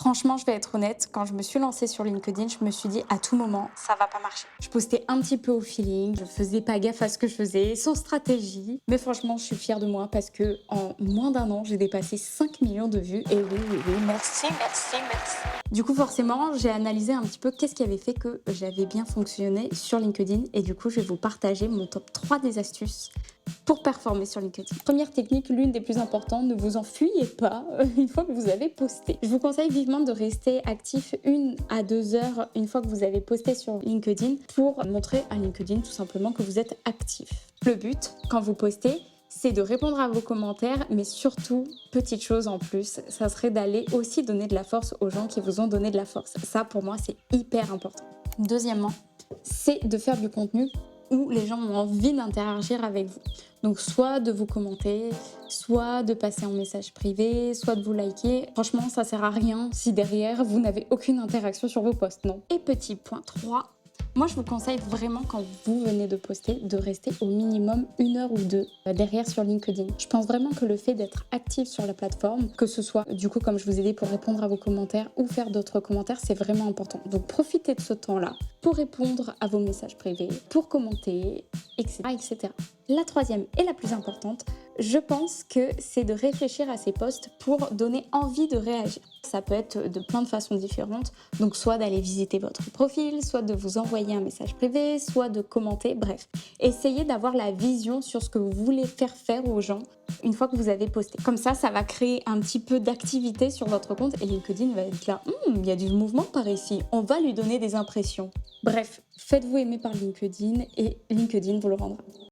Franchement, je vais être honnête, quand je me suis lancée sur LinkedIn, je me suis dit à tout moment, ça va pas marcher. Je postais un petit peu au feeling, je faisais pas gaffe à ce que je faisais, sans stratégie. Mais franchement, je suis fière de moi parce que en moins d'un an, j'ai dépassé 5 millions de vues. Et oui, oui, oui, merci, merci, merci. Du coup, forcément, j'ai analysé un petit peu qu'est-ce qui avait fait que j'avais bien fonctionné sur LinkedIn. Et du coup, je vais vous partager mon top 3 des astuces pour performer sur LinkedIn. Première technique, l'une des plus importantes, ne vous enfuyez pas une fois que vous avez posté. Je vous conseille vivement de rester actif 1 à 2 heures une fois que vous avez posté sur LinkedIn pour montrer à LinkedIn tout simplement que vous êtes actif. Le but, quand vous postez, c'est de répondre à vos commentaires, mais surtout, petite chose en plus, ça serait d'aller aussi donner de la force aux gens qui vous ont donné de la force. Ça, pour moi, c'est hyper important. Deuxièmement, c'est de faire du contenu où les gens ont envie d'interagir avec vous. Donc soit de vous commenter, soit de passer en message privé, soit de vous liker. Franchement, ça sert à rien si derrière, vous n'avez aucune interaction sur vos posts, non. Et petit point 3, moi je vous conseille vraiment quand vous venez de poster, de rester au minimum 1 heure ou 2 derrière sur LinkedIn. Je pense vraiment que le fait d'être actif sur la plateforme, que ce soit du coup comme je vous ai dit pour répondre à vos commentaires ou faire d'autres commentaires, c'est vraiment important. Donc profitez de ce temps-là pour répondre à vos messages privés, pour commenter, etc., etc. La troisième et la plus importante, je pense que c'est de réfléchir à ces posts pour donner envie de réagir. Ça peut être de plein de façons différentes, donc soit d'aller visiter votre profil, soit de vous envoyer un message privé, soit de commenter, bref. Essayez d'avoir la vision sur ce que vous voulez faire aux gens une fois que vous avez posté. Comme ça va créer un petit peu d'activité sur votre compte et LinkedIn va être là, il y a du mouvement par ici, on va lui donner des impressions. Bref, faites-vous aimer par LinkedIn et LinkedIn vous le rendra.